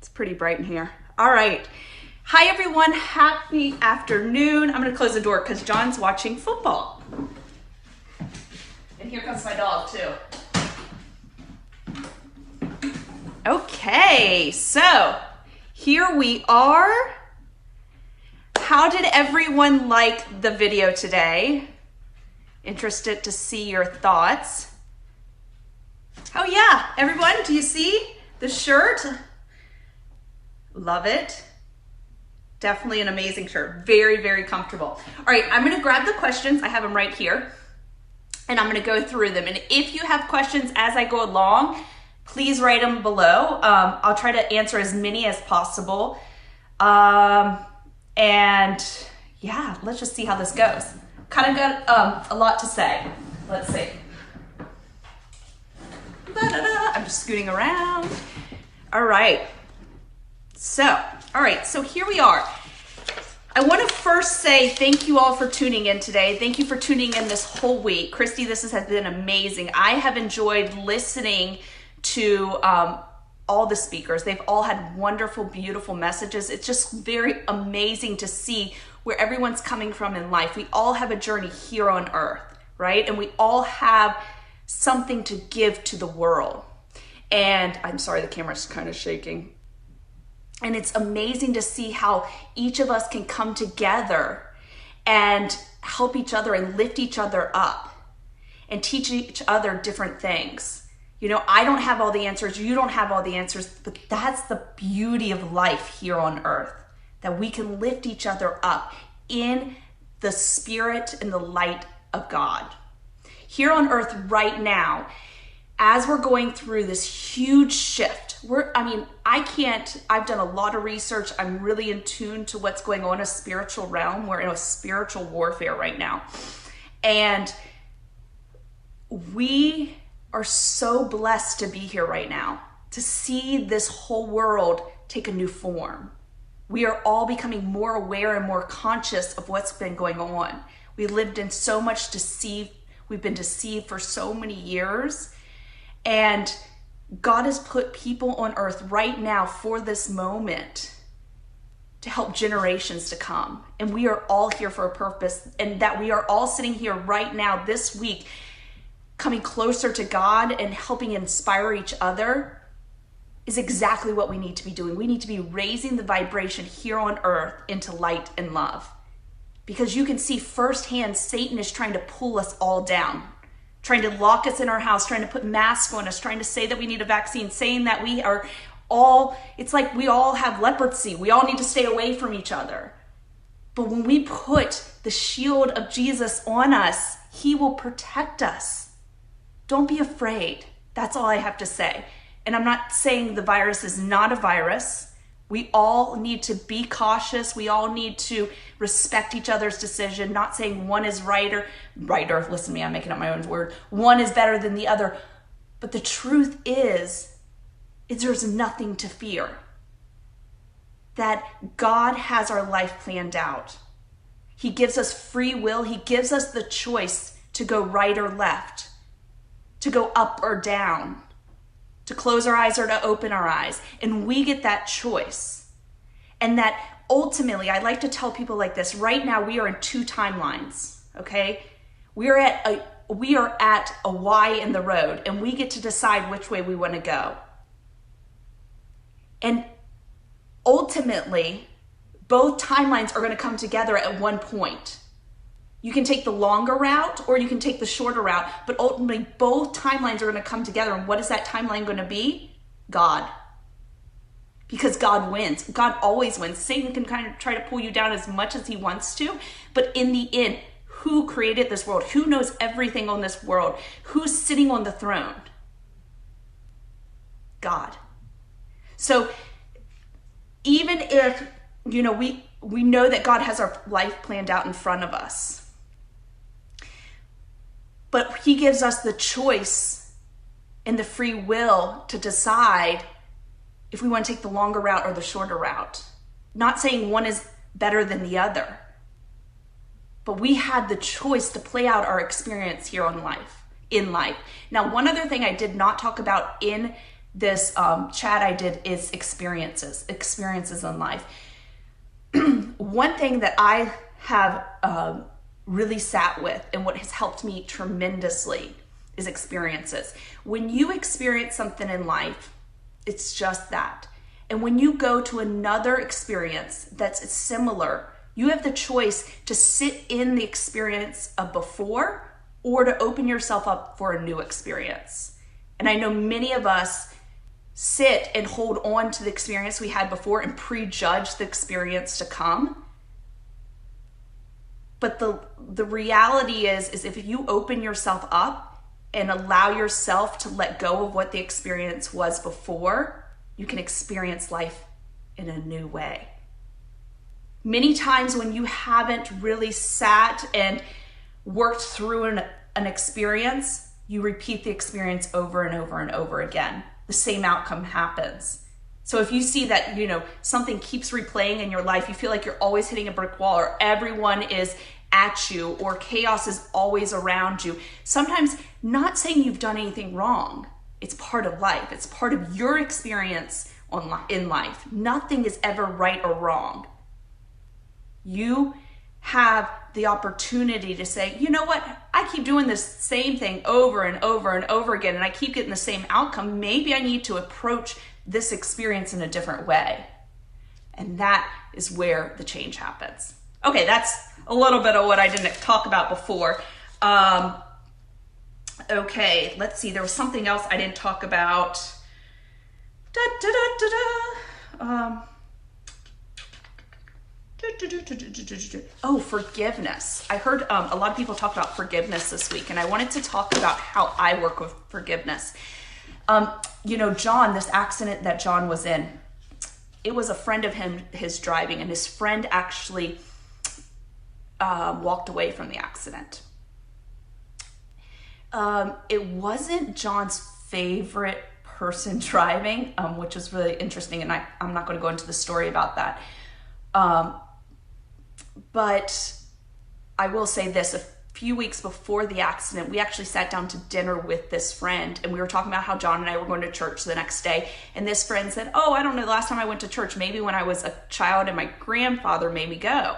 It's pretty bright in here. All right. Hi, everyone. Happy afternoon. I'm going to close the door because John's watching football. And here comes my dog, too. Okay, so here we are. How did everyone like the video today? Interested to see your thoughts. Oh yeah, everyone, do you see the shirt? Love it. Definitely an amazing shirt. Very, very comfortable. All right, I'm gonna grab the questions. I have them right here. And I'm gonna go through them. And if you have questions as I go along, please write them below. I'll try to answer as many as possible. And yeah, let's just see how this goes. Kind of got a lot to say. Let's see. I'm just scooting around. All right. So here we are. I want to first say thank you all for tuning in today. Thank you for tuning in this whole week. Christy, this has been amazing. I have enjoyed listening to all the speakers. They've all had wonderful, beautiful messages. It's just very amazing to see where everyone's coming from in life. We all have a journey here on earth, right? And we all have something to give to the world. And I'm sorry, the camera's kind of shaking. And it's amazing to see how each of us can come together and help each other and lift each other up and teach each other different things. You know, I don't have all the answers, you don't have all the answers, but that's the beauty of life here on earth, that we can lift each other up in the spirit and the light of God. Here on earth right now, as we're going through this huge shift, I've done a lot of research. I'm really in tune to what's going on in a spiritual realm. We're in a spiritual warfare right now. And we are so blessed to be here right now, to see this whole world take a new form. We are all becoming more aware and more conscious of what's been going on. We lived in so much deceit. We've been deceived for so many years. And God has put people on earth right now for this moment to help generations to come. And we are all here for a purpose, and that we are all sitting here right now this week coming closer to God and helping inspire each other is exactly what we need to be doing. We need to be raising the vibration here on earth into light and love. Because you can see firsthand, Satan is trying to pull us all down, trying to lock us in our house, trying to put masks on us, trying to say that we need a vaccine, saying that we are all, it's like we all have leprosy. We all need to stay away from each other. But when we put the shield of Jesus on us, he will protect us. Don't be afraid. That's all I have to say. And I'm not saying the virus is not a virus. We all need to be cautious. We all need to respect each other's decision, not saying one is right or, listen to me, I'm making up my own word. One is better than the other. But the truth is there's nothing to fear. That God has our life planned out. He gives us free will. He gives us the choice to go right or left, to go up or down, to close our eyes or to open our eyes. And we get that choice. And that ultimately, I like to tell people like this, right now we are in two timelines, okay? We are at a Y in the road, and we get to decide which way we want to go. And ultimately, both timelines are going to come together at one point. You can take the longer route or you can take the shorter route, but ultimately both timelines are going to come together. And what is that timeline going to be? God. Because God wins. God always wins. Satan can kind of try to pull you down as much as he wants to, but in the end, who created this world? Who knows everything on this world? Who's sitting on the throne? God. So even if, you know, we know that God has our life planned out in front of us, but he gives us the choice and the free will to decide if we want to take the longer route or the shorter route. Not saying one is better than the other, but we had the choice to play out our experience here in life. Now, one other thing I did not talk about in this chat I did is experiences in life. One thing that I have really sat with and what has helped me tremendously is experiences. When you experience something in life, it's just that. And when you go to another experience that's similar, you have the choice to sit in the experience of before or to open yourself up for a new experience. And I know many of us sit and hold on to the experience we had before and prejudge the experience to come. But the reality is if you open yourself up and allow yourself to let go of what the experience was before, you can experience life in a new way. Many times when you haven't really sat and worked through an experience, you repeat the experience over and over and over again. The same outcome happens. So if you see that, something keeps replaying in your life, you feel like you're always hitting a brick wall, or everyone is at you, or chaos is always around you. Sometimes, not saying you've done anything wrong. It's part of life. It's part of your experience in life. Nothing is ever right or wrong. You have the opportunity to say, you know what? I keep doing this same thing over and over and over again, and I keep getting the same outcome. Maybe I need to approach this experience in a different way. And that is where the change happens. Okay, that's a little bit of what I didn't talk about before. Okay, let's see. There was something else I didn't talk about. Oh, forgiveness. I heard a lot of people talk about forgiveness this week, and I wanted to talk about how I work with forgiveness. John, this accident that John was in, it was a friend of his driving, and his friend actually walked away from the accident. It wasn't John's favorite person driving, which is really interesting, and I'm not going to go into the story about that. But I will say this, a few weeks before the accident, we actually sat down to dinner with this friend, and we were talking about how John and I were going to church the next day. And this friend said, oh, I don't know, the last time I went to church, maybe when I was a child and my grandfather made me go.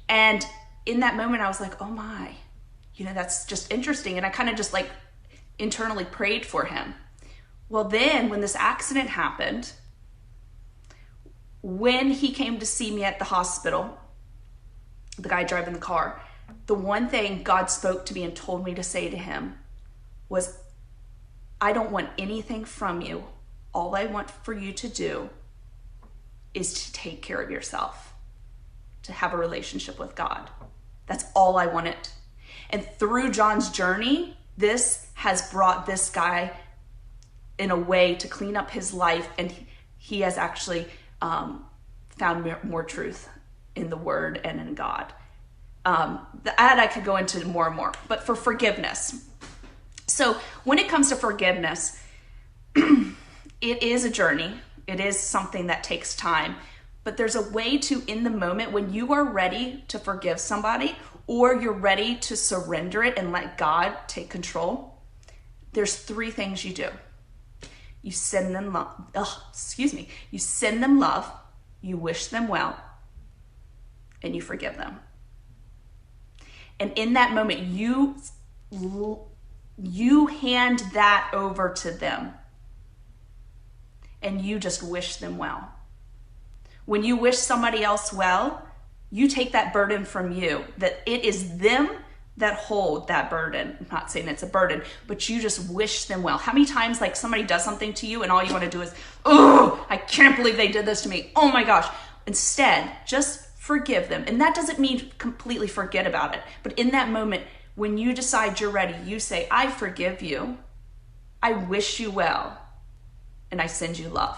And in that moment, I was like, oh my, that's just interesting. And I kind of just internally prayed for him. Well, then when this accident happened, when he came to see me at the hospital, the guy driving the car, the one thing God spoke to me and told me to say to him was, I don't want anything from you. All I want for you to do is to take care of yourself, to have a relationship with God. That's all I wanted. And through John's journey, this has brought this guy in a way to clean up his life, and he has actually found more truth in the Word and in God. That I could go into more and more, but for forgiveness. So when it comes to forgiveness, it is a journey. It is something that takes time, but there's a way to, in the moment, when you are ready to forgive somebody, or you're ready to surrender it and let God take control, there's 3 things you do. You send them love. You send them love, you wish them well, and you forgive them. And in that moment, you hand that over to them, and you just wish them well. When you wish somebody else well, you take that burden from you, that it is them that hold that burden. I'm not saying it's a burden, but you just wish them well. How many times somebody does something to you and all you want to do is, oh, I can't believe they did this to me. Oh my gosh. Instead, just forgive them. And that doesn't mean completely forget about it. But in that moment, when you decide you're ready, you say, I forgive you. I wish you well. And I send you love.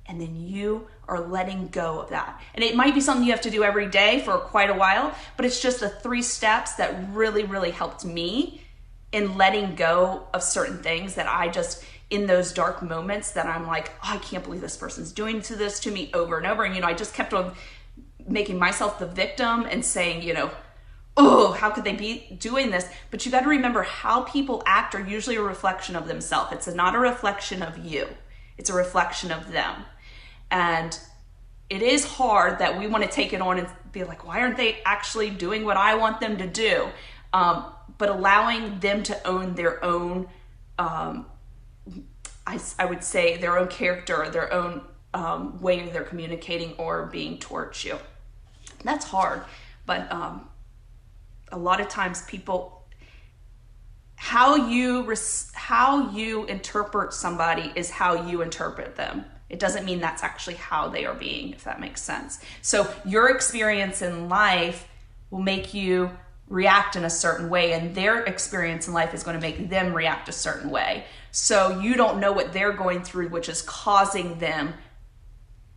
And then you are letting go of that. And it might be something you have to do every day for quite a while, but it's just the 3 steps that really, really helped me in letting go of certain things that I just, in those dark moments that I'm like, oh, I can't believe this person's doing this to me over and over. And, I just kept on making myself the victim and saying, oh, how could they be doing this? But you got to remember, how people act are usually a reflection of themselves. It's not a reflection of you. It's a reflection of them. And it is hard that we want to take it on and be like, why aren't they actually doing what I want them to do? But allowing them to own their own, I would say, their own character, their own way they're communicating or being towards you. That's hard. But a lot of times people, how you interpret somebody is how you interpret them. It doesn't mean that's actually how they are being, if that makes sense. So your experience in life will make you react in a certain way, and their experience in life is going to make them react a certain way. So you don't know what they're going through, which is causing them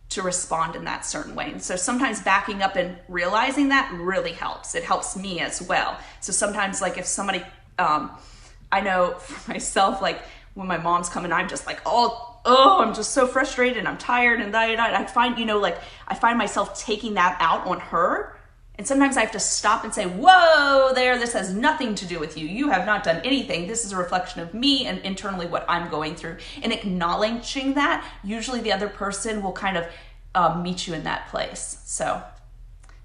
to respond in that certain way. And so sometimes backing up and realizing that really helps. It helps me as well. So sometimes, like, if somebody, I know for myself, like when my mom's coming, I'm just like, I'm just so frustrated and I'm tired and I find, I find myself taking that out on her. And sometimes I have to stop and say, whoa there, this has nothing to do with you. You have not done anything. This is a reflection of me and internally what I'm going through. And acknowledging that, usually the other person will kind of meet you in that place. So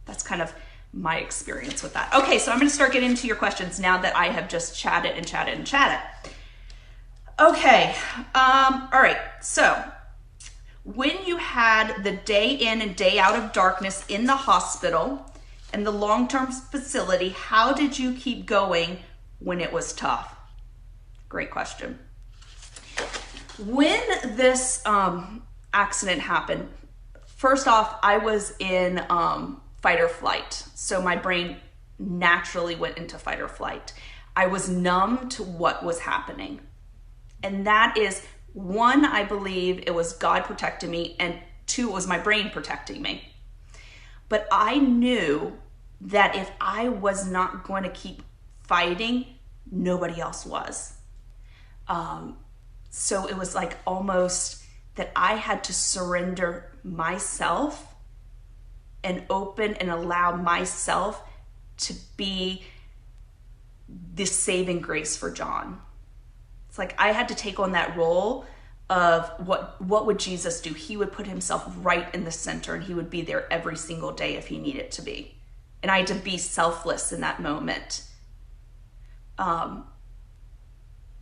that's kind of my experience with that. Okay, so I'm going to start getting into your questions now that I have just chatted. Okay, all right, so when you had the day in and day out of darkness in the hospital and the long-term facility, how did you keep going when it was tough? Great question. When this accident happened, first off, I was in fight or flight. So my brain naturally went into fight or flight. I was numb to what was happening. And that is, one, I believe it was God protecting me, and two, it was my brain protecting me. But I knew that if I was not going to keep fighting, nobody else was. So it was like almost that I had to surrender myself and open and allow myself to be the saving grace for John. It's like I had to take on that role of what would Jesus do? He would put himself right in the center and he would be there every single day if he needed to be. And I had to be selfless in that moment.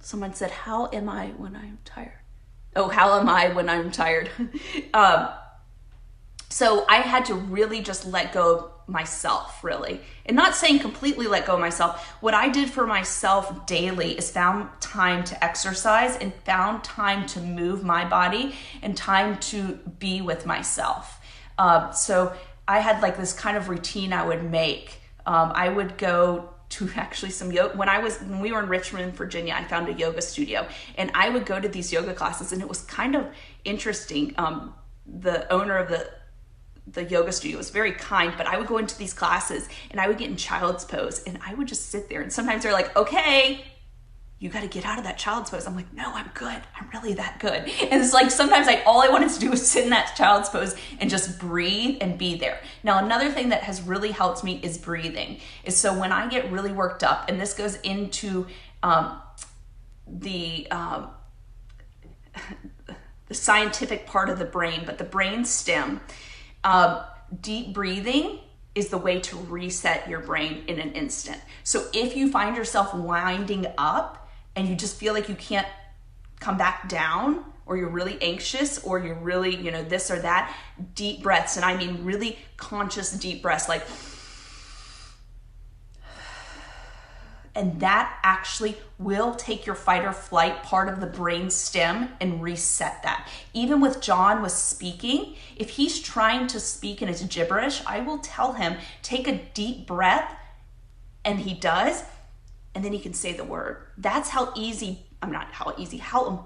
Someone said, how am I when I'm tired? Oh, how am I when I'm tired? So I had to really just let go of myself, really. And not saying completely let go of myself. What I did for myself daily is found time to exercise and found time to move my body and time to be with myself. So I had like this kind of routine I would make. I would go to actually some yoga. When we were in Richmond, Virginia, I found a yoga studio and I would go to these yoga classes, and it was kind of interesting. The owner of the yoga studio was very kind, but I would go into these classes and I would get in child's pose and I would just sit there. And sometimes they're like, okay, you got to get out of that child's pose. I'm like, no, I'm good. I'm really that good. And it's like, sometimes all I wanted to do was sit in that child's pose and just breathe and be there. Now, another thing that has really helped me is breathing. So when I get really worked up, and this goes into the scientific part of the brain, but the brain stem, deep breathing is the way to reset your brain in an instant. So if you find yourself winding up and you just feel like you can't come back down, or you're really anxious, or you're really, this or that, deep breaths, and I mean really conscious deep breaths, like, and that actually will take your fight or flight part of the brain stem and reset that. Even with John was speaking, if he's trying to speak and it's gibberish, I will tell him, take a deep breath, and he does, and then he can say the word. That's how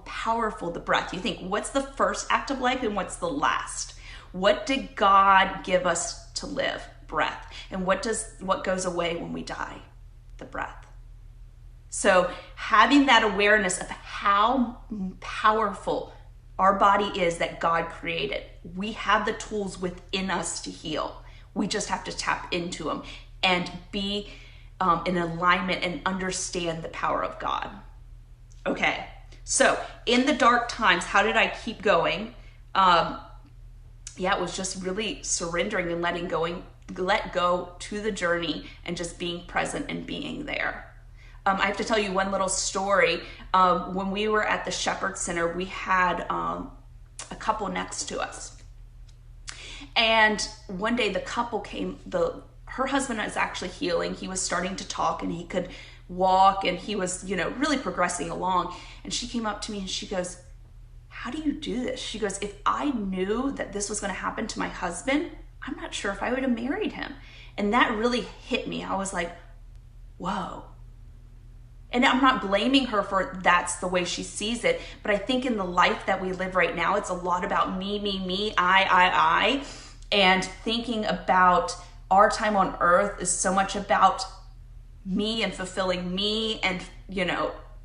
powerful the breath. You think, what's the first act of life and what's the last? What did God give us to live? Breath. And what goes away when we die? The breath. So having that awareness of how powerful our body is that God created, we have the tools within us to heal. We just have to tap into them and be in alignment and understand the power of God. Okay, so in the dark times, how did I keep going? It was just really surrendering and let go to the journey and just being present and being there. I have to tell you one little story. When we were at the Shepherd Center, we had a couple next to us. And one day the couple came, her husband is actually healing. He was starting to talk and he could walk and he was, really progressing along. And she came up to me and she goes, "How do you do this?" She goes, "If I knew that this was going to happen to my husband, I'm not sure if I would have married him." And that really hit me. I was like, whoa. And I'm not blaming her for that's the way she sees it, but I think in the life that we live right now, it's a lot about me, I. And thinking about our time on earth is so much about me and fulfilling me and,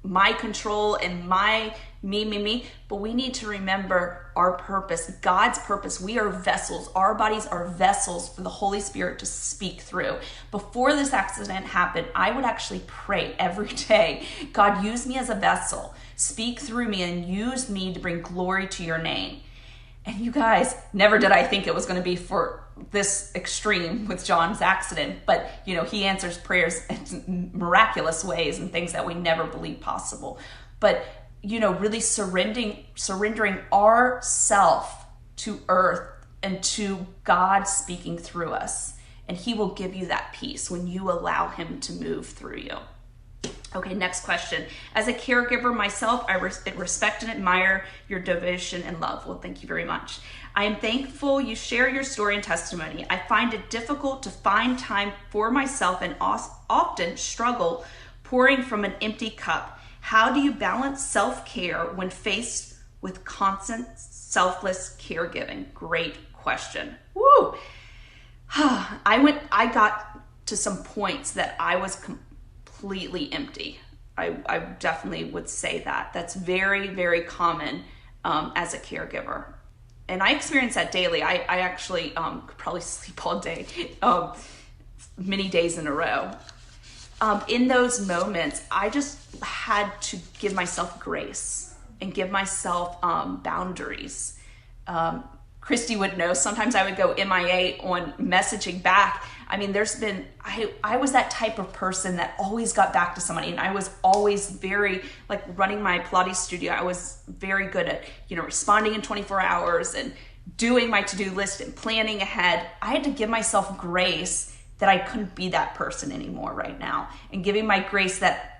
my control and my me. But we need to remember our purpose, God's purpose. We are vessels. Our bodies are vessels for the Holy Spirit to speak through. Before this accident happened, I would actually pray every day, "God, use me as a vessel. Speak through me and use me to bring glory to your name." And you guys, never did I think it was going to be for this extreme with John's accident, but he answers prayers in miraculous ways and things that we never believed possible. But really surrendering ourself to earth and to God speaking through us. And he will give you that peace when you allow him to move through you. Okay, next question. As a caregiver myself, I respect and admire your devotion and love. Well, thank you very much. I am thankful you share your story and testimony. I find it difficult to find time for myself and often struggle pouring from an empty cup. How do you balance self-care when faced with constant selfless caregiving? Great question. Woo! I got to some points that I was completely empty. I definitely would say that. That's very, very common as a caregiver. And I experience that daily. I actually could probably sleep all day, many days in a row. In those moments, I just had to give myself grace and give myself boundaries. Christy would know, sometimes I would go MIA on messaging back. I mean, I was that type of person that always got back to somebody, and I was always very, like running my Pilates studio, I was very good at, responding in 24 hours and doing my to-do list and planning ahead. I had to give myself grace that I couldn't be that person anymore right now, and giving my grace that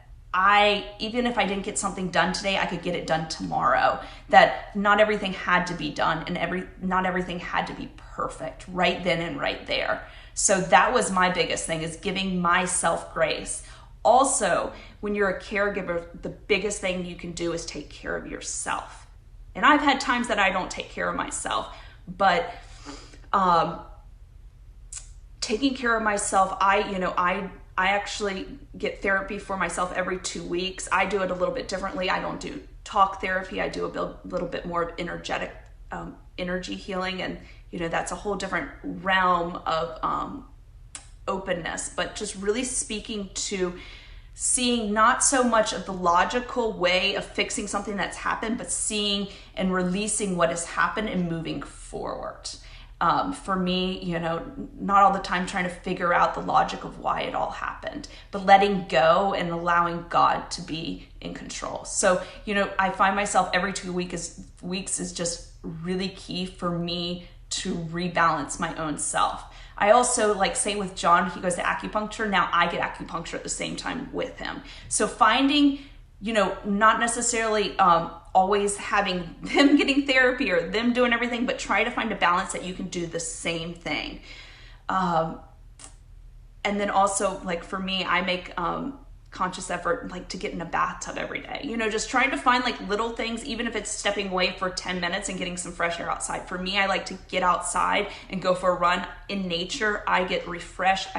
even if I didn't get something done today, I could get it done tomorrow. That not everything had to be done and not everything had to be perfect right then and right there. So that was my biggest thing, is giving myself grace. Also, when you're a caregiver, the biggest thing you can do is take care of yourself. And I've had times that I don't take care of myself, but taking care of myself, I actually get therapy for myself every 2 weeks. I do it a little bit differently. I don't do talk therapy. I do a little bit more energetic energy healing, and that's a whole different realm of openness, but just really speaking to seeing not so much of the logical way of fixing something that's happened, but seeing and releasing what has happened and moving forward. For me, not all the time trying to figure out the logic of why it all happened, but letting go and allowing God to be in control. So, I find myself every 2 weeks is just really key for me to rebalance my own self. I also, say with John, he goes to acupuncture. Now I get acupuncture at the same time with him. So finding, not necessarily always having them getting therapy or them doing everything, but try to find a balance that you can do the same thing. And then also, for me, I make conscious effort to get in a bathtub every day. Just trying to find little things, even if it's stepping away for 10 minutes and getting some fresh air outside. For me, I like to get outside and go for a run in nature. I get refreshed.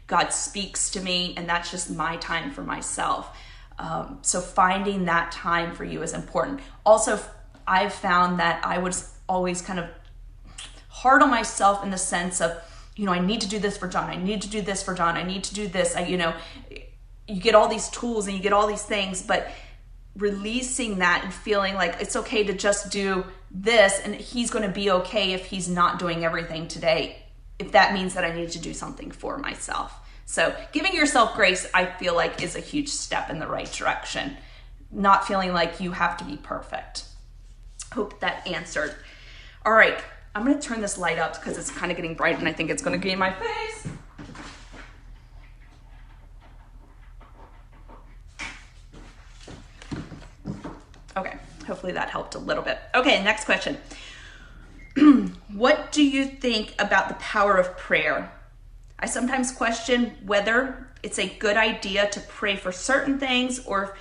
God speaks to me, and that's just my time for myself. So finding that time for you is important. Also, I've found that I was always kind of hard on myself in the sense of I need to do this for John. I need to do this for John. I need to do this. You get all these tools and you get all these things, but releasing that and feeling like it's okay to just do this, and he's going to be okay if he's not doing everything today, if that means that I need to do something for myself. So giving yourself grace, I feel like, is a huge step in the right direction. Not feeling like you have to be perfect. Hope that answered. All right, I'm going to turn this light up because it's kind of getting bright and I think it's going to get in my face. Okay, hopefully that helped a little bit. Okay, next question. What do you think about the power of prayer? I sometimes question whether it's a good idea to pray for certain things, or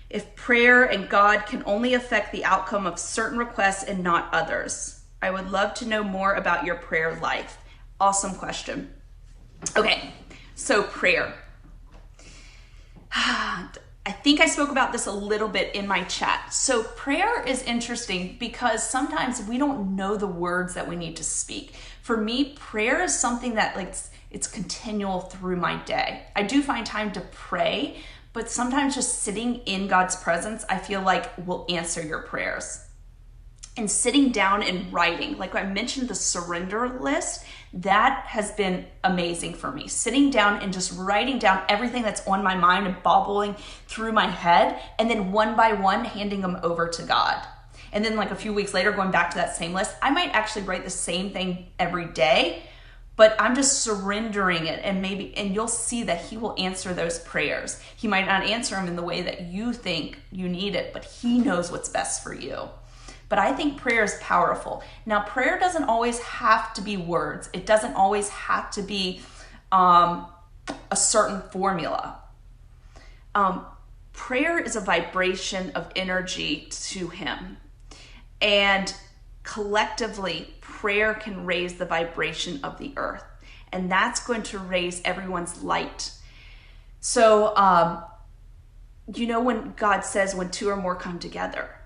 if prayer and God can only affect the outcome of certain requests and not others. I would love to know more about your prayer life. Awesome question. Okay, so prayer. I think I spoke about this a little bit in my chat. So prayer is interesting because sometimes we don't know the words that we need to speak. For me, prayer is something that it's continual through my day. I do find time to pray, but sometimes just sitting in God's presence, I feel like will answer your prayers. And sitting down and writing, like I mentioned, the surrender list, that has been amazing for me. Sitting down and just writing down everything that's on my mind and bobbling through my head, and then one by one handing them over to God. And then like a few weeks later, going back to that same list, I might actually write the same thing every day, but I'm just surrendering it, and you'll see that he will answer those prayers. He might not answer them in the way that you think you need it, but he knows what's best for you. But I think prayer is powerful. Now, prayer doesn't always have to be words. It doesn't always have to be a certain formula. Prayer is a vibration of energy to him. And collectively, prayer can raise the vibration of the earth. And that's going to raise everyone's light. So, when God says when two or more come together,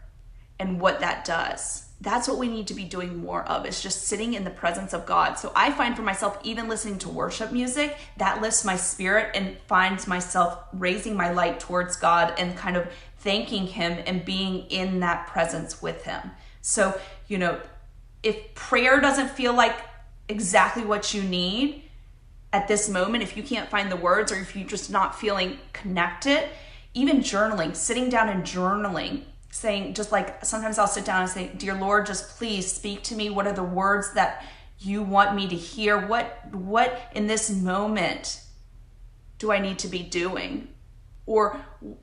and what that does, that's what we need to be doing more of, is just sitting in the presence of God. So I find for myself, even listening to worship music, that lifts my spirit and finds myself raising my light towards God and kind of thanking him and being in that presence with him. So, if prayer doesn't feel like exactly what you need at this moment, if you can't find the words, or if you're just not feeling connected, even journaling, sitting down and journaling, saying, just like sometimes I'll sit down and say, dear Lord, just please speak to me. What are the words that you want me to hear? What in this moment do I need to be doing? Or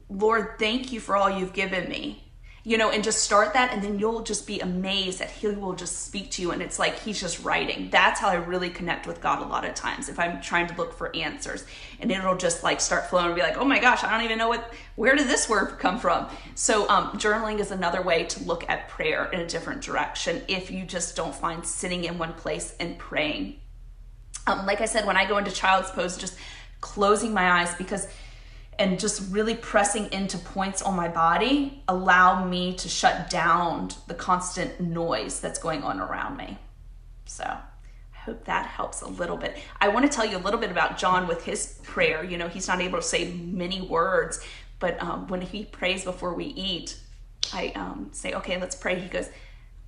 Lord, thank you for all you've given me. And just start that, and then you'll just be amazed that he will just speak to you, and it's like he's just writing. That's how I really connect with God a lot of times, if I'm trying to look for answers, and it'll just start flowing and be like, oh my gosh, I don't even know where did this word come from? So journaling is another way to look at prayer in a different direction if you just don't find sitting in one place and praying. Like I said, when I go into child's pose, just closing my eyes and just really pressing into points on my body allow me to shut down the constant noise that's going on around me. So I hope that helps a little bit. I want to tell you a little bit about John with his prayer. He's not able to say many words, but when he prays before we eat, I say, okay, let's pray. He goes,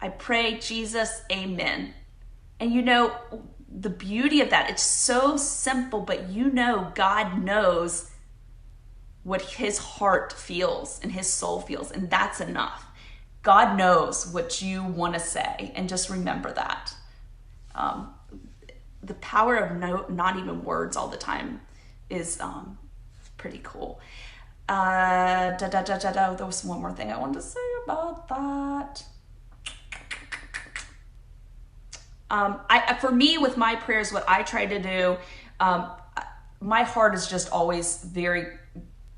I pray, Jesus, amen. And the beauty of that, it's so simple, but God knows what his heart feels and his soul feels, and that's enough. God knows what you want to say, and just remember that. The power of not even words all the time is pretty cool. There was one more thing I wanted to say about that. For me, with my prayers, what I try to do, my heart is just always very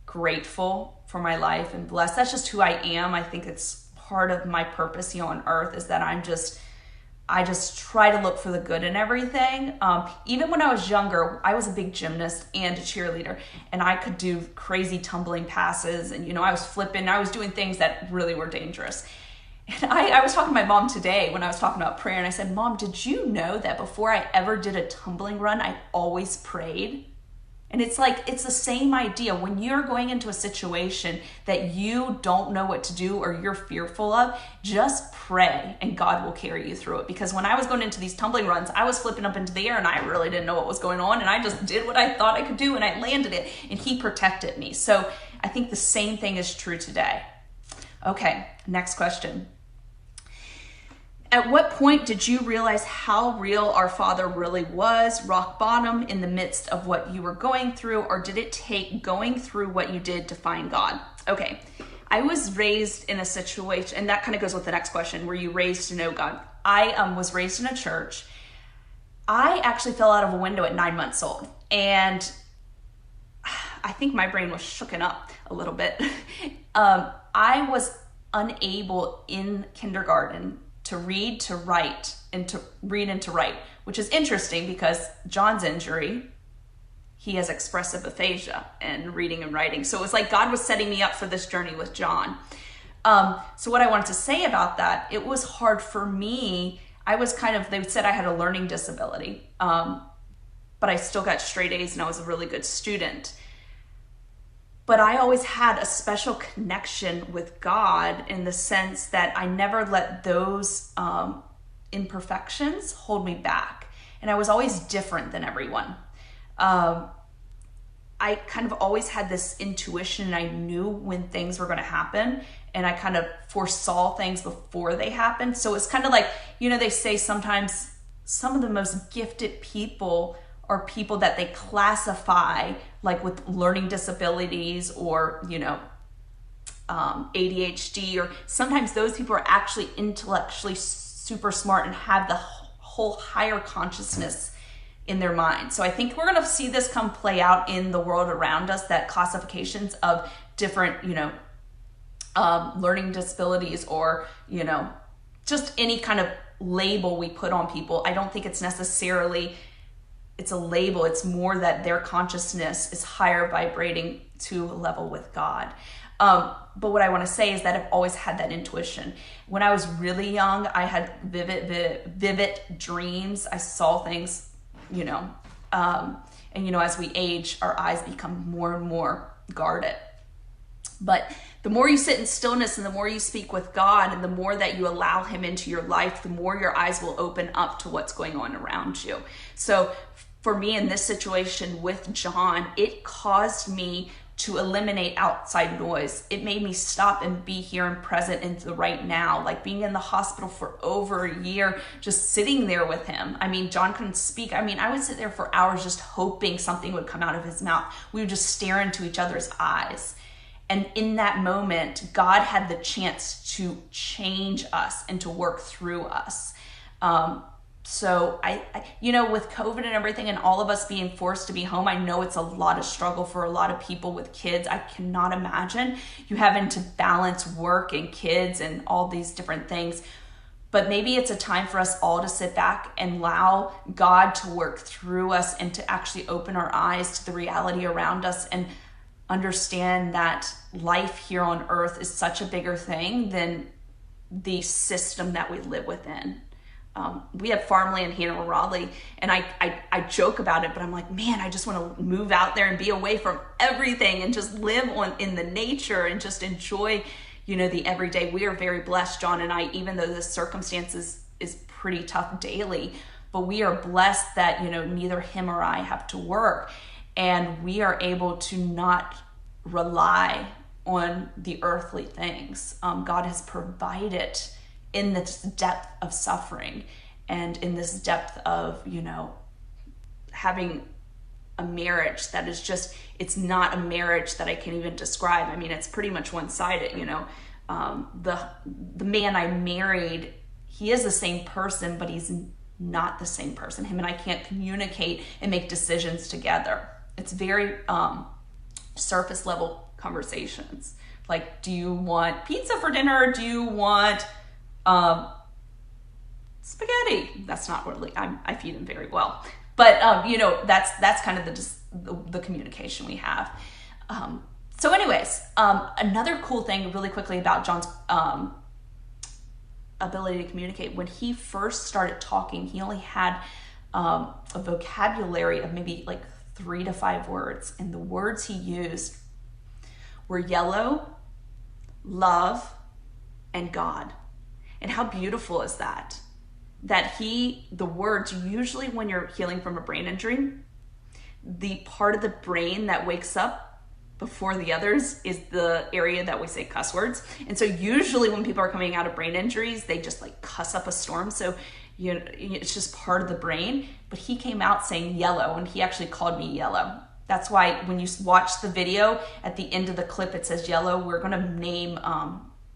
grateful for my life and blessed. That's just who I am. I think it's part of my purpose here on earth, is that I just try to look for the good in everything. Even when I was younger, I was a big gymnast and a cheerleader, and I could do crazy tumbling passes, and I was flipping, I was doing things that really were dangerous. And I was talking to my mom today when I was talking about prayer, and I said, Mom, did you know that before I ever did a tumbling run, I always prayed? And it's like, it's the same idea. When you're going into a situation that you don't know what to do or you're fearful of, just pray and God will carry you through it. Because when I was going into these tumbling runs, I was flipping up into the air and I really didn't know what was going on. And I just did what I thought I could do and I landed it and He protected me. So I think the same thing is true today. Okay, next question. At what point did you realize how real our Father really was, rock bottom in the midst of what you were going through, or did it take going through what you did to find God? Okay, I was raised in a situation, and that kind of goes with the next question, were you raised to know God? I was raised in a church. I actually fell out of a window at 9 months old, and I think my brain was shooken up a little bit. I was unable in kindergarten to read, to write, and to read and to write, which is interesting because John's injury, he has expressive aphasia and reading and writing. So it was like God was setting me up for this journey with John. So what I wanted to say about that, it was hard for me. I was they said I had a learning disability, but I still got straight A's and I was a really good student. But I always had a special connection with God in the sense that I never let those imperfections hold me back. And I was always different than everyone. I kind of always had this intuition and I knew when things were going to happen and I kind of foresaw things before they happened. So it's kind of like, they say sometimes some of the most gifted people are people that they classify like with learning disabilities or, ADHD, or sometimes those people are actually intellectually super smart and have the whole higher consciousness in their mind. So I think we're going to see this come play out in the world around us, that classifications of different, learning disabilities or, just any kind of label we put on people. I don't think it's necessarily it's a label. It's more that their consciousness is higher vibrating to a level with God. But what I want to say is that I've always had that intuition. When I was really young, I had vivid dreams. I saw things, as we age, our eyes become more and more guarded. But the more you sit in stillness and the more you speak with God and the more that you allow Him into your life, the more your eyes will open up to what's going on around you. So for me in this situation with John, it caused me to eliminate outside noise. It made me stop and be here and present in the right now, like being in the hospital for over a year, just sitting there with him. I mean, John couldn't speak. I would sit there for hours just hoping something would come out of his mouth. We would just stare into each other's eyes. And in that moment, God had the chance to change us and to work through us. So I with COVID and everything and all of us being forced to be home, I know it's a lot of struggle for a lot of people with kids. I cannot imagine you having to balance work and kids and all these different things. But maybe it's a time for us all to sit back and allow God to work through us and to actually open our eyes to the reality around us and understand that life here on earth is such a bigger thing than the system that we live within. We have farmland here in Raleigh, and I joke about it, but I'm like, man, I just want to move out there and be away from everything and just live in the nature and just enjoy, the everyday. We are very blessed, John and I, even though the circumstances is pretty tough daily, but we are blessed that, neither him or I have to work, and we are able to not rely on the earthly things. God has provided in this depth of suffering and in this depth of, having a marriage that is just, it's not a marriage that I can even describe. It's pretty much one-sided, the man I married, he is the same person, but he's not the same person. Him and I can't communicate and make decisions together. It's very surface level conversations. Like, do you want pizza for dinner? Do you want spaghetti? That's not really, I feed him very well. But, that's kind of the communication we have. So anyways, another cool thing really quickly about John's ability to communicate. When he first started talking, he only had a vocabulary of maybe like 3 to 5 words. And the words he used were yellow, love, and God. And how beautiful is that? That the words, usually when you're healing from a brain injury, the part of the brain that wakes up before the others is the area that we say cuss words. And so usually when people are coming out of brain injuries, they just like cuss up a storm. So it's just part of the brain. But he came out saying yellow, and he actually called me yellow. That's why when you watch the video, at the end of the clip, it says yellow. We're going to name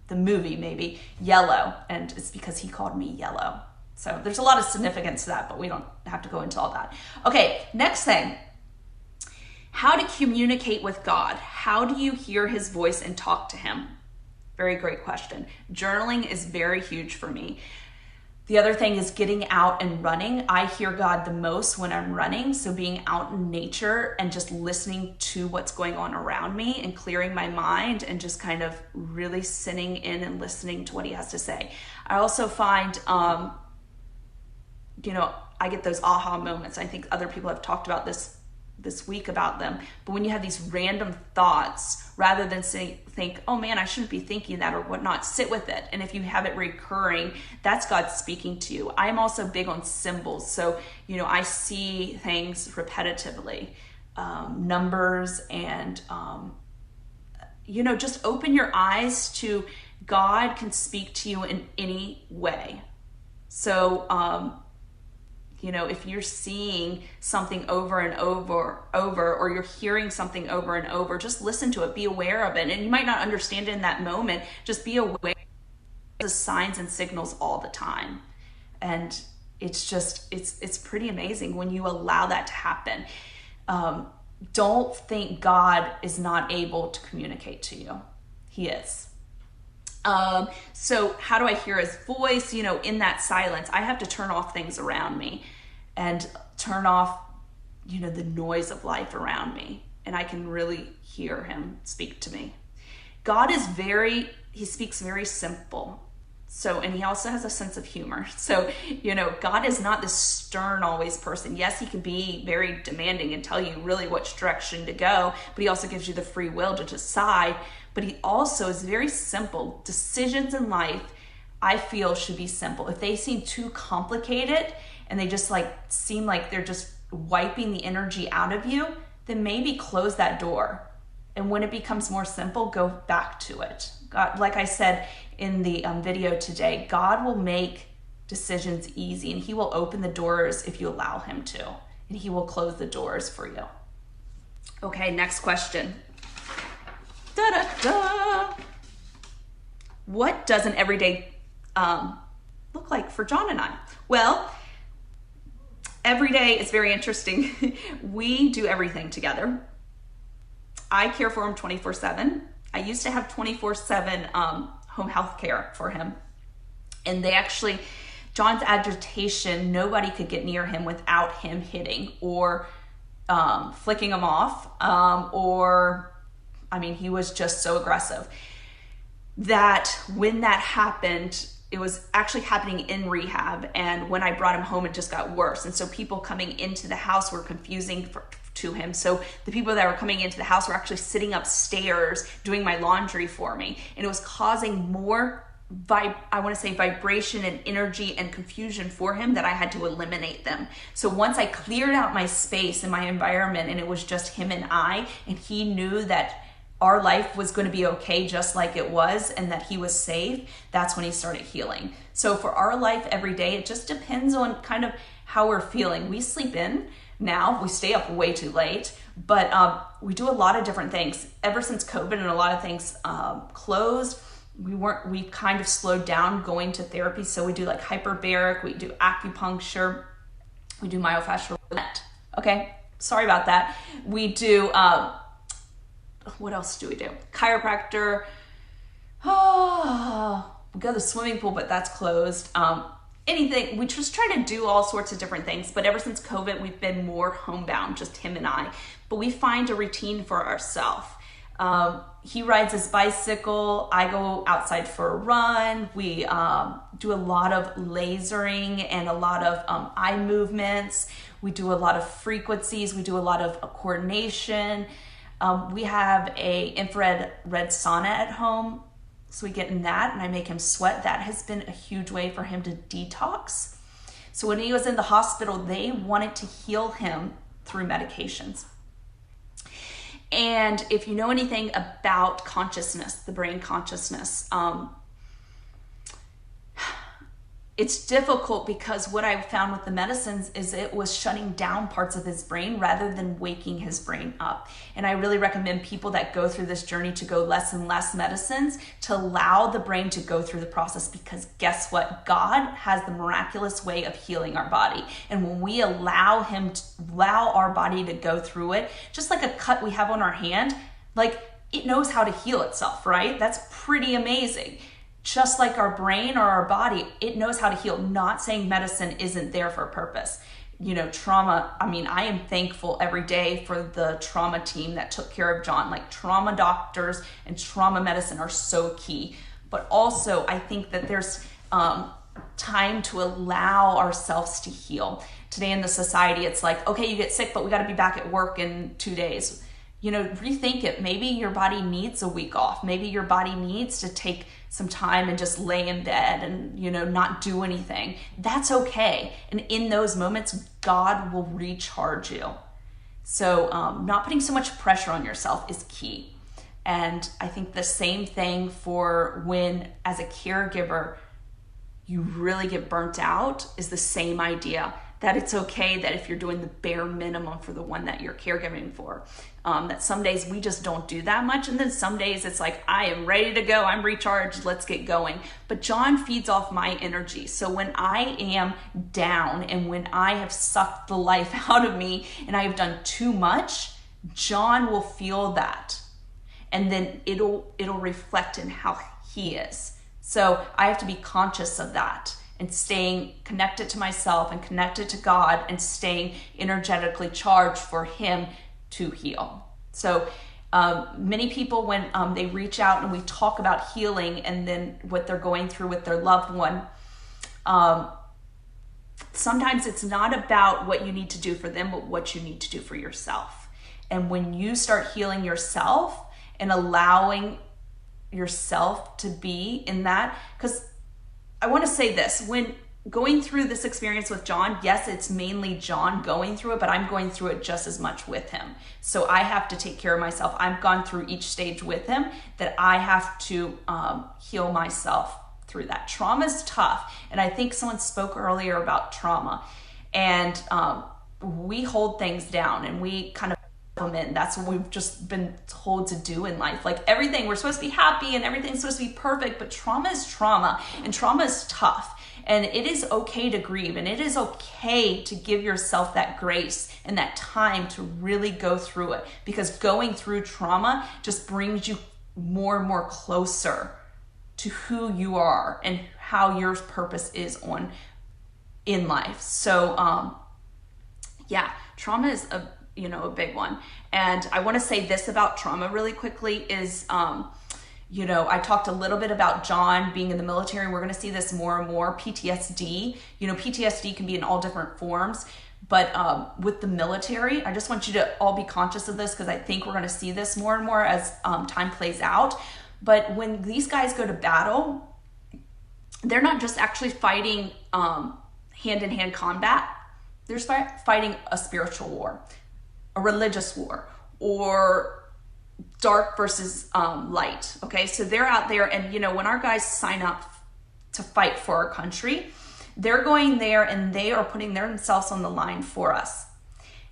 the movie maybe Yellow, and it's because he called me yellow. So there's a lot of significance to that, but we don't have to go into all that. Okay, next thing. How to communicate with God. How do you hear his voice and talk to him? Very great question. Journaling is very huge for me. The other thing is getting out and running. I hear God the most when I'm running. So being out in nature and just listening to what's going on around me and clearing my mind and just kind of really sitting in and listening to what he has to say. I also find, I get those aha moments. I think other people have talked about this week about them. But when you have these random thoughts, rather than think, oh man, I shouldn't be thinking that or whatnot, sit with it. And if you have it recurring, that's God speaking to you. I'm also big on symbols. So, I see things repetitively, numbers, and, just open your eyes to God can speak to you in any way. So, if you're seeing something over and over, or you're hearing something over and over, just listen to it, be aware of it. And you might not understand it in that moment, just be aware of the signs and signals all the time. And it's pretty amazing when you allow that to happen. Don't think God is not able to communicate to you. He is. So how do I hear his voice? In that silence, I have to turn off things around me and turn off, the noise of life around me. And I can really hear him speak to me. God he speaks very simple. So, and he also has a sense of humor. So, God is not this stern always person. Yes, he can be very demanding and tell you really which direction to go, but he also gives you the free will to decide. But he also is very simple. Decisions in life, I feel, should be simple. If they seem too complicated and they just seem like they're just wiping the energy out of you, then maybe close that door. And when it becomes more simple, go back to it. God, like I said in the video today, God will make decisions easy, and he will open the doors if you allow him to, and he will close the doors for you. Okay, next question. Da-da-da. What does an everyday look like for John and I? Well, every day is very interesting. We do everything together. I care for him 24/7. I used to have 24/7 home health care for him. And John's agitation, nobody could get near him without him hitting or flicking him off, he was just so aggressive that when that happened, it was actually happening in rehab. And when I brought him home, it just got worse. And so people coming into the house were confusing to him. So the people that were coming into the house were actually sitting upstairs doing my laundry for me. And it was causing more vibration and energy and confusion for him that I had to eliminate them. So once I cleared out my space and my environment, and it was just him and I, and he knew that our life was going to be okay just like it was, and that he was safe, that's when he started healing. So for our life every day, it just depends on kind of how we're feeling. We sleep in now, we stay up way too late, but we do a lot of different things. Ever since COVID and a lot of things closed, we kind of slowed down going to therapy. So we do like hyperbaric, we do acupuncture, we do myofascial release. Okay, sorry about that. We do, what else do we do? Chiropractor. We go to the swimming pool, but that's closed. Anything, we just try to do all sorts of different things. But ever since COVID, we've been more homebound, just him and I. But we find a routine for ourselves. He rides his bicycle. I go outside for a run. We do a lot of lasering and a lot of eye movements. We do a lot of frequencies. We do a lot of coordination. We have a infrared red sauna at home. So we get in that and I make him sweat. That has been a huge way for him to detox. So when he was in the hospital, they wanted to heal him through medications. And if you know anything about consciousness, the brain consciousness, it's difficult because what I found with the medicines is it was shutting down parts of his brain rather than waking his brain up. And I really recommend people that go through this journey to go less and less medicines to allow the brain to go through the process, because guess what? God has the miraculous way of healing our body. And when we allow our body to go through it, just like a cut we have on our hand, like it knows how to heal itself, right? That's pretty amazing. Just like our brain or our body, it knows how to heal. Not saying medicine isn't there for a purpose. You know, trauma, I mean, I am thankful every day for the trauma team that took care of John. Like, trauma doctors and trauma medicine are so key. But also, I think that there's time to allow ourselves to heal. Today in the society, it's like, okay, you get sick, but we got to be back at work in 2 days. You know, rethink it. Maybe your body needs a week off. Maybe your body needs to take some time and just lay in bed and, you know, not do anything. That's okay. And in those moments, God will recharge you. So not putting so much pressure on yourself is key. And I think the same thing for when, as a caregiver, you really get burnt out is the same idea. That it's okay that if you're doing the bare minimum for the one that you're caregiving for, that some days we just don't do that much. And then some days it's like, I am ready to go. I'm recharged. Let's get going. But John feeds off my energy. So when I am down and when I have sucked the life out of me and I have done too much, John will feel that. And then it'll reflect in how he is. So I have to be conscious of that, and staying connected to myself and connected to God and staying energetically charged for him to heal. So many people, when they reach out and we talk about healing and then what they're going through with their loved one, sometimes it's not about what you need to do for them, but what you need to do for yourself. And when you start healing yourself and allowing yourself to be in that, because I want to say this, when going through this experience with John, yes, it's mainly John going through it, but I'm going through it just as much with him. So I have to take care of myself. I've gone through each stage with him, that I have to heal myself through that. Trauma is tough. And I think someone spoke earlier about trauma, and we hold things down and we kind of implement. That's what we've just been told to do in life. Like everything, we're supposed to be happy and everything's supposed to be perfect, but trauma is trauma, and trauma is tough. And it is okay to grieve, and it is okay to give yourself that grace and that time to really go through it, because going through trauma just brings you more and more closer to who you are and how your purpose is in life. So yeah, trauma is a big one. And I want to say this about trauma really quickly is, I talked a little bit about John being in the military. We're going to see this more and more. PTSD, PTSD can be in all different forms, but with the military, I just want you to all be conscious of this, because I think we're going to see this more and more as time plays out. But when these guys go to battle, they're not just actually fighting hand-in-hand combat. They're fighting a spiritual war, a religious war, or dark versus light. Okay, so they're out there, and when our guys sign up to fight for our country, they're going there and they are putting themselves on the line for us.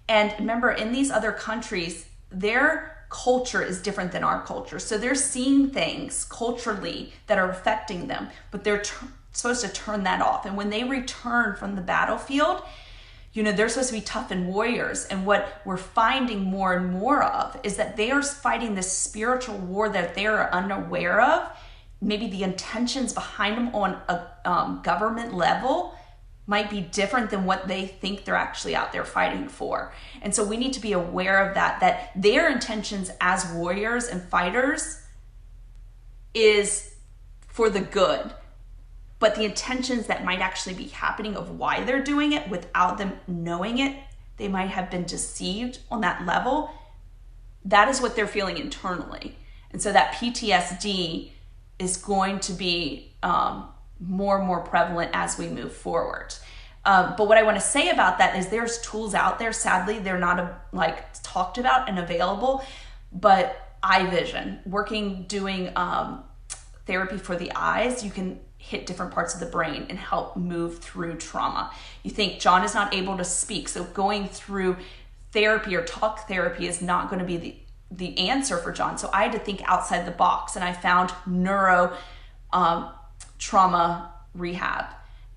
And remember, in these other countries, their culture is different than our culture. So they're seeing things culturally that are affecting them, but they're supposed to turn that off. And when they return from the battlefield, they're supposed to be tough and warriors. And what we're finding more and more of is that they are fighting this spiritual war that they are unaware of. Maybe the intentions behind them on a government level might be different than what they think they're actually out there fighting for. And so we need to be aware of that their intentions as warriors and fighters is for the good. But the intentions that might actually be happening of why they're doing it without them knowing it, they might have been deceived on that level. That is what they're feeling internally. And so that PTSD is going to be more and more prevalent as we move forward. But what I want to say about that is there's tools out there. Sadly, they're not talked about and available, but eye vision, doing therapy for the eyes, you can hit different parts of the brain and help move through trauma. You think John is not able to speak, so going through therapy or talk therapy is not going to be the answer for John. So I had to think outside the box, and I found neuro trauma rehab.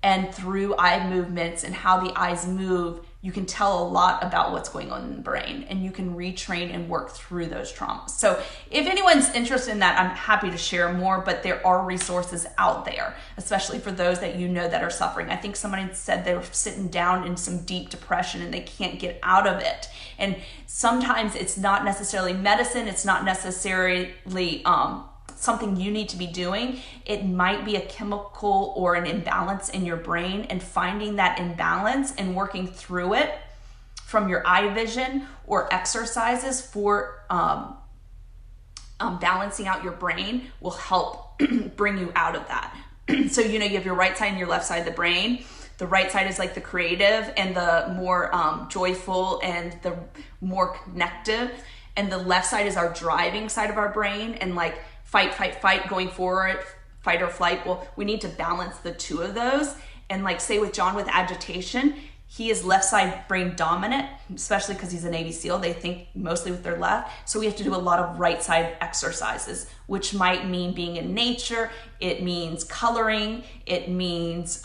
And through eye movements and how the eyes move, you can tell a lot about what's going on in the brain, and you can retrain and work through those traumas. So if anyone's interested in that, I'm happy to share more, but there are resources out there, especially for those that you know that are suffering. I think somebody said they were sitting down in some deep depression and they can't get out of it. And sometimes it's not necessarily medicine, it's not necessarily something you need to be doing. It might be a chemical or an imbalance in your brain, and finding that imbalance and working through it from your eye vision or exercises for balancing out your brain will help bring you out of that. So, you have your right side and your left side of the brain. The right side is like the creative and the more joyful and the more connective. And the left side is our driving side of our brain, and like fight, going forward, fight or flight. Well, we need to balance the two of those. And like say with John with agitation, he is left side brain dominant, especially because he's a Navy SEAL. They think mostly with their left. So we have to do a lot of right side exercises, which might mean being in nature. It means coloring. It means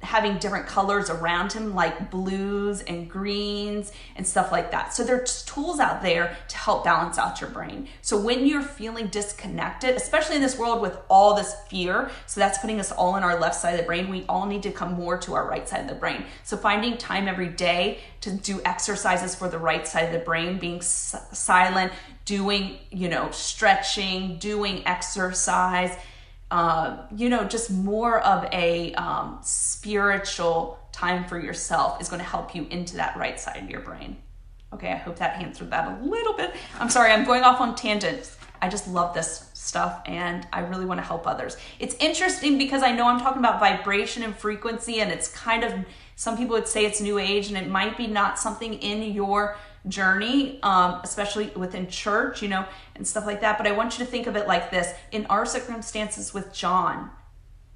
having different colors around him, like blues and greens and stuff like that. So there's tools out there to help balance out your brain. So when you're feeling disconnected, especially in this world with all this fear, so that's putting us all in our left side of the brain, we all need to come more to our right side of the brain. So finding time every day to do exercises for the right side of the brain, being silent, doing, stretching, doing exercise, just more of a spiritual time for yourself is going to help you into that right side of your brain. Okay, I hope that answered that a little bit. I'm sorry, I'm going off on tangents. I just love this stuff and I really want to help others. It's interesting because I know I'm talking about vibration and frequency, and it's kind of, some people would say it's new age, and it might be not something in your journey, especially within church, and stuff like that. But I want you to think of it like this. In our circumstances with John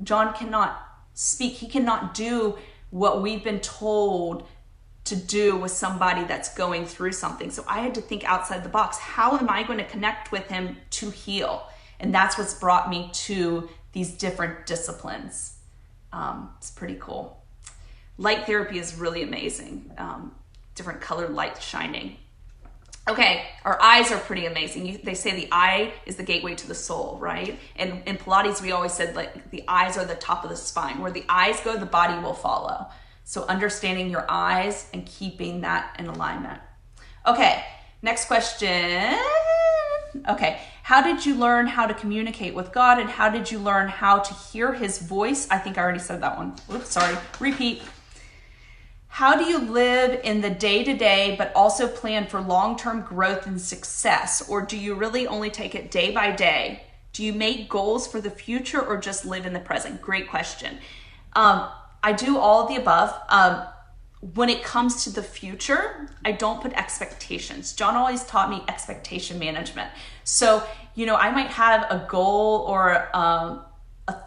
cannot speak. He cannot do what we've been told to do with somebody that's going through something. So I had to think outside the box. How am I going to connect with him to heal? And that's what's brought me to these different disciplines. It's pretty cool. Light therapy is really amazing. Different colored light shining. Okay, our eyes are pretty amazing. They say the eye is the gateway to the soul, right? And in Pilates, we always said like the eyes are the top of the spine. Where the eyes go, the body will follow. So understanding your eyes and keeping that in alignment. Okay, next question. Okay, how did you learn how to communicate with God, and how did you learn how to hear his voice? I think I already said that one. Oops, sorry, repeat. How do you live in the day-to-day, but also plan for long-term growth and success? Or do you really only take it day by day? Do you make goals for the future or just live in the present? Great question. I do all of the above. When it comes to the future, I don't put expectations. John always taught me expectation management. So, I might have a goal or a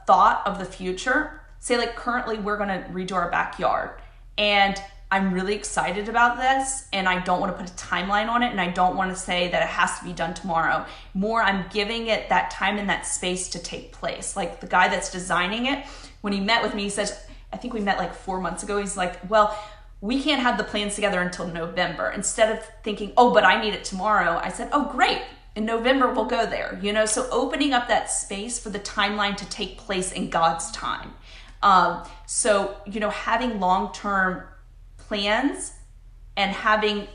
thought of the future. Say like currently we're gonna redo our backyard. And I'm really excited about this, and I don't want to put a timeline on it, and I don't want to say that it has to be done tomorrow. More, I'm giving it that time and that space to take place. Like the guy that's designing it, when he met with me, he says, I think we met like 4 months ago, he's like, well, we can't have the plans together until November. Instead of thinking, oh, but I need it tomorrow, I said, oh, great. In November, we'll go there, So opening up that space for the timeline to take place in God's time. So, having long-term plans and having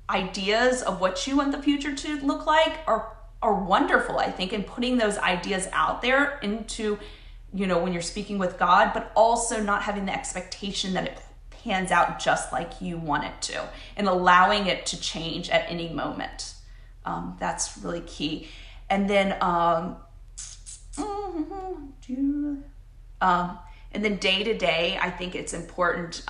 ideas of what you want the future to look like are wonderful, I think, and putting those ideas out there into, when you're speaking with God, but also not having the expectation that it pans out just like you want it to, and allowing it to change at any moment. That's really key. And then, and then day to day, I think it's important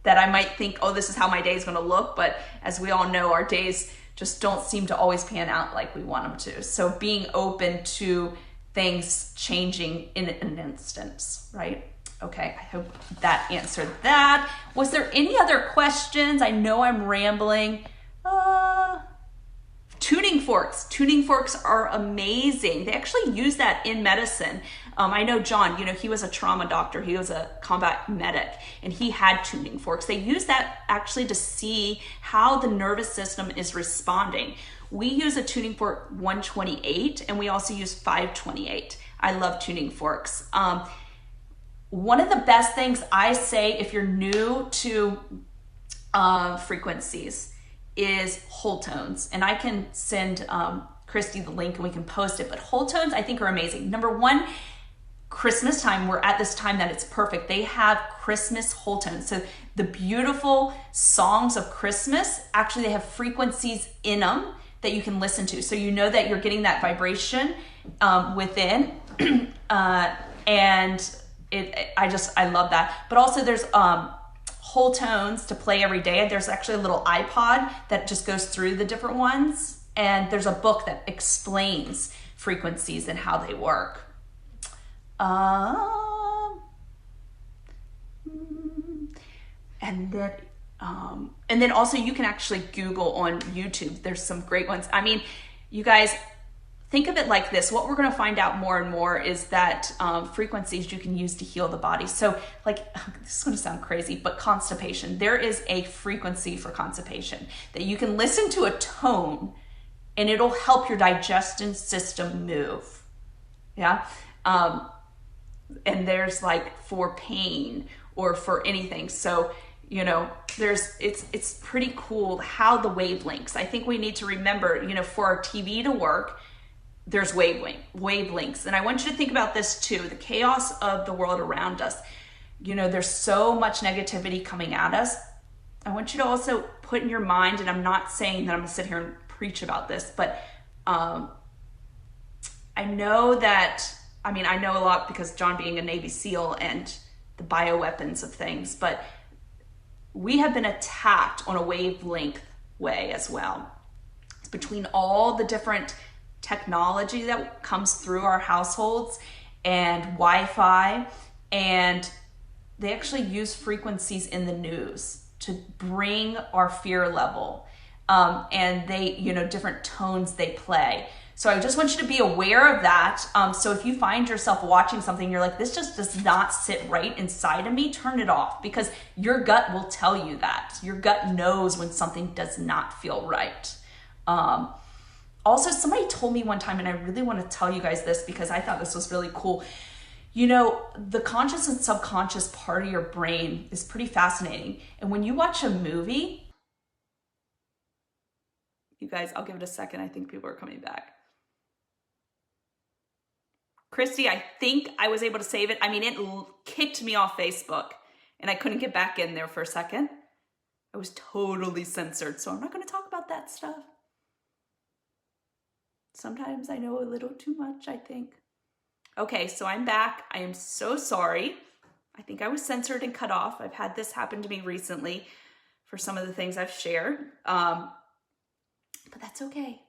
that I might think, oh, this is how my day is going to look. But as we all know, our days just don't seem to always pan out like we want them to. So being open to things changing in an instance, right? Okay, I hope that answered that. Was there any other questions? I know I'm rambling. Tuning forks. Tuning forks are amazing. They actually use that in medicine. I know John, he was a trauma doctor. He was a combat medic, and he had tuning forks. They use that actually to see how the nervous system is responding. We use a tuning fork 128, and we also use 528. I love tuning forks. One of the best things I say if you're new to frequencies is whole tones. And I can send Christy the link and we can post it. But whole tones I think are amazing. Number one, Christmas time, we're at this time that it's perfect. They have Christmas whole tones. So the beautiful songs of Christmas, actually they have frequencies in them that you can listen to. So you know that you're getting that vibration within. And I love that. But also there's whole tones to play every day. There's actually a little iPod that just goes through the different ones. And there's a book that explains frequencies and how they work. And then also you can actually Google on YouTube. There's some great ones. I mean, you guys, think of it like this. What we're going to find out more and more is that frequencies you can use to heal the body. So like, this is going to sound crazy, but constipation. There is a frequency for constipation that you can listen to a tone and it'll help your digestion system move. Yeah. And there's like for pain or for anything. So, it's pretty cool how the wavelengths, I think we need to remember, for our TV to work, there's wavelengths. And I want you to think about this too, the chaos of the world around us. There's so much negativity coming at us. I want you to also put in your mind, and I'm not saying that I'm gonna sit here and preach about this, but I know a lot because John being a Navy SEAL and the bioweapons of things, but we have been attacked on a wavelength way as well. It's between all the different technology that comes through our households and Wi-Fi, and they actually use frequencies in the news to bring our fear level. And they, different tones they play. So I just want you to be aware of that. So if you find yourself watching something, you're like, this just does not sit right inside of me, turn it off, because your gut will tell you that. Your gut knows when something does not feel right. Also, somebody told me one time, and I really want to tell you guys this because I thought this was really cool. The conscious and subconscious part of your brain is pretty fascinating. And when you watch a movie, you guys, I'll give it a second. I think people are coming back. Christy, I think I was able to save it. I mean, it kicked me off Facebook and I couldn't get back in there for a second. I was totally censored, so I'm not going to talk about that stuff. Sometimes I know a little too much, I think. Okay, so I'm back. I am so sorry. I think I was censored and cut off. I've had this happen to me recently for some of the things I've shared. But that's okay.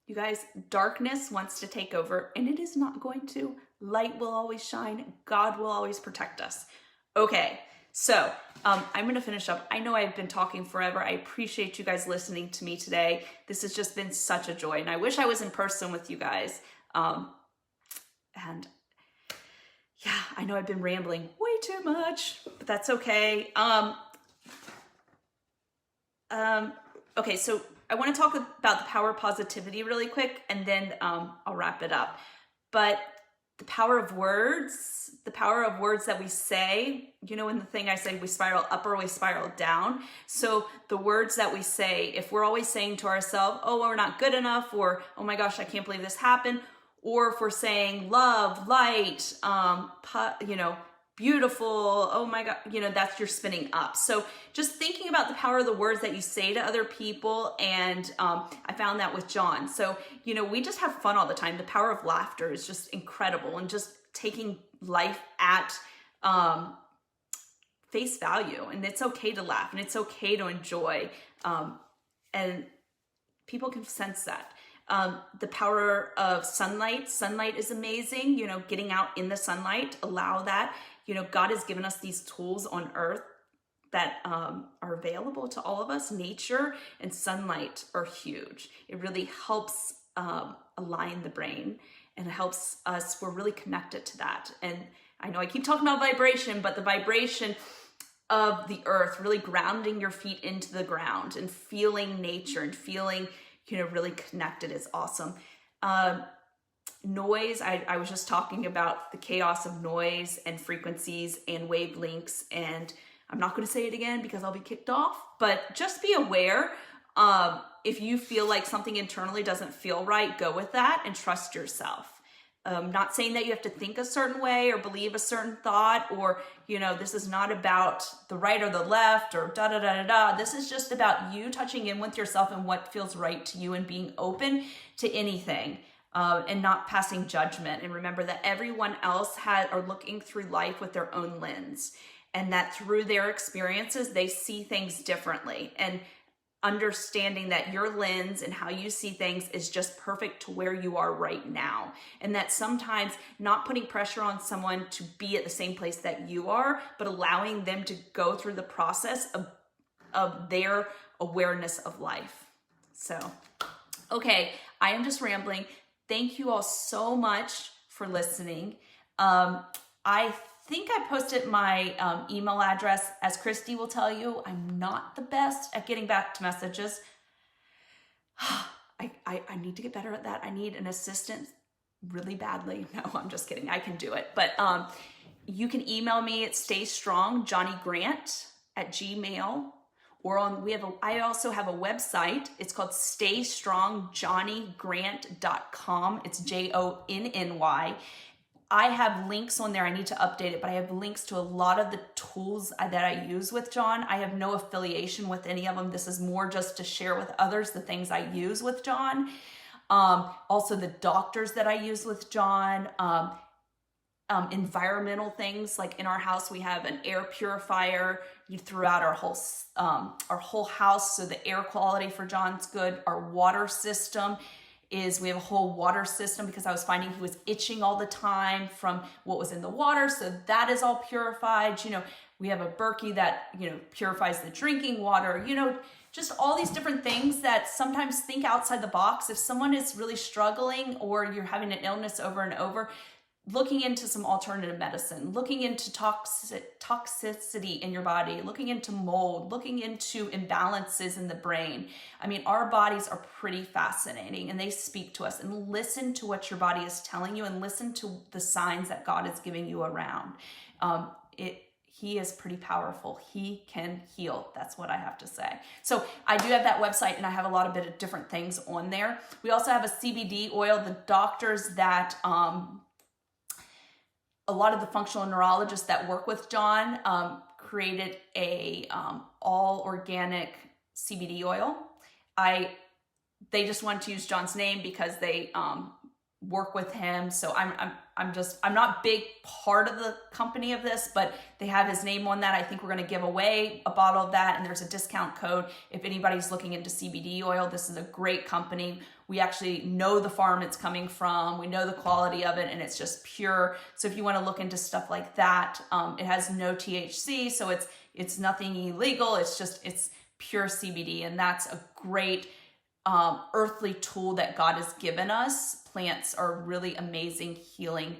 You guys, darkness wants to take over, and it is not going to. Light will always shine. God will always protect us. Okay, so I'm going to finish up. I know I've been talking forever. I appreciate you guys listening to me today. This has just been such a joy, and I wish I was in person with you guys. And yeah, I know I've been rambling way too much, but that's okay. Okay, so I want to talk about the power of positivity really quick, and then I'll wrap it up. But the power of words, that we say. You know, in the thing I say, we spiral up or we spiral down. So the words that we say, if we're always saying to ourselves, oh, we're not good enough, or, oh my gosh, I can't believe this happened. Or if we're saying love, light, beautiful, oh my God, that's you're spinning up. So just thinking about the power of the words that you say to other people. And I found that with John. So, we just have fun all the time. The power of laughter is just incredible, and just taking life at face value. And it's okay to laugh, and it's okay to enjoy. And people can sense that. The power of sunlight. Sunlight is amazing. Getting out in the sunlight, allow that. God has given us these tools on earth that are available to all of us. Nature and sunlight are huge. It really helps align the brain, and it helps us. We're really connected to that. And I know I keep talking about vibration, but the vibration of the earth, really grounding your feet into the ground and feeling nature and feeling really connected is awesome. Noise, I was just talking about the chaos of noise and frequencies and wavelengths, and I'm not going to say it again because I'll be kicked off, but just be aware. If you feel like something internally doesn't feel right, go with that and trust yourself. Not saying that you have to think a certain way or believe a certain thought, or, this is not about the right or the left or da da da da da. This is just about you touching in with yourself and what feels right to you, and being open to anything, and not passing judgment. And remember that everyone else are looking through life with their own lens, and that through their experiences, they see things differently. And understanding that your lens and how you see things is just perfect to where you are right now. And that sometimes not putting pressure on someone to be at the same place that you are, but allowing them to go through the process of their awareness of life. So, okay, I am just rambling. Thank you all so much for listening. I think I posted my email address. As Christy will tell you, I'm not the best at getting back to messages. I need to get better at that. I need an assistant really badly. No, I'm just kidding. I can do it. But you can email me at staystrongjohnnygrant@gmail.com, or I also have a website. It's called staystrongjohnnygrant.com. It's JONNY. I have links on there. I need to update it, but I have links to a lot of the tools that I use with John. I have no affiliation with any of them. This is more just to share with others the things I use with John. Also the doctors that I use with John. Environmental things, like in our house, we have an air purifier throughout our whole house. So the air quality for John's good. Our water system we have a whole water system, because I was finding he was itching all the time from what was in the water. So that is all purified. We have a Berkey that, purifies the drinking water, just all these different things that sometimes think outside the box. If someone is really struggling, or you're having an illness over and over, looking into some alternative medicine, looking into toxicity in your body, looking into mold, looking into imbalances in the brain. I mean, our bodies are pretty fascinating, and they speak to us. And listen to what your body is telling you, and listen to the signs that God is giving you around. He is pretty powerful. He can heal. That's what I have to say. So I do have that website, and I have a lot of different things on there. We also have a CBD oil. The doctors that a lot of the functional neurologists that work with John created a all organic CBD oil. They just wanted to use John's name because they work with him. So I'm not big part of the company of this, but they have his name on that. I think we're going to give away a bottle of that, and there's a discount code if anybody's looking into CBD oil. This is a great company. We actually know the farm it's coming from. We know the quality of it, and it's just pure. So if you want to look into stuff like that, it has no THC, so it's nothing illegal. It's pure CBD, and that's a great earthly tool that God has given us. Plants are really amazing healing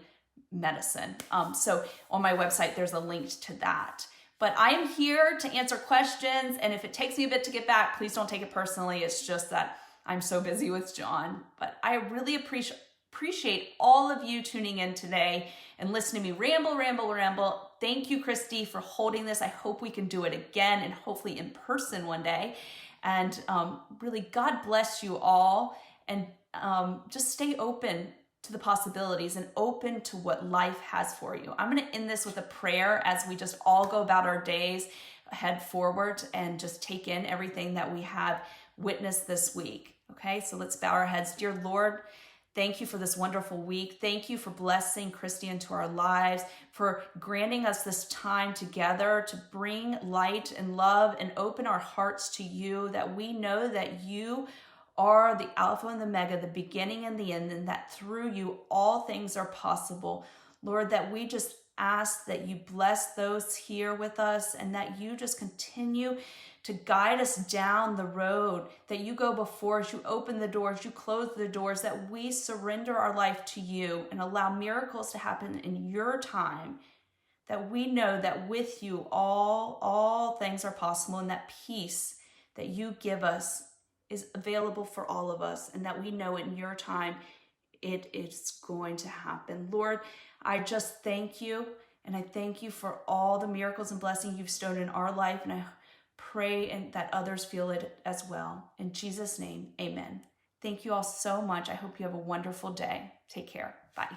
medicine. So on my website, there's a link to that. But I am here to answer questions, and if it takes me a bit to get back, please don't take it personally. It's just that I'm so busy with John. But I really appreciate appreciate all of you tuning in today and listening to me ramble. Thank you, Christy, for holding this. I hope we can do it again and hopefully in person one day. And really, God bless you all. And just stay open to the possibilities and open to what life has for you. I'm going to end this with a prayer as we just all go about our days, head forward, and just take in everything that we have witnessed this week. Okay, so let's bow our heads. Dear Lord, thank you for this wonderful week. Thank you for blessing Christy into our lives, for granting us this time together to bring light and love and open our hearts to you, that we know that you are the Alpha and the Omega, the beginning and the end, and that through you all things are possible. Lord, that we just ask that you bless those here with us and that you just continue to guide us down the road, that you go before us, you open the doors, you close the doors, that we surrender our life to you and allow miracles to happen in your time, that we know that with you all things are possible, and that peace that you give us is available for all of us, and that we know in your time it is going to happen. Lord, I just thank you, and I thank you for all the miracles and blessings you've bestowed in our life, and I pray and that others feel it as well. In Jesus' name, amen. Thank you all so much. I hope you have a wonderful day. Take care. Bye.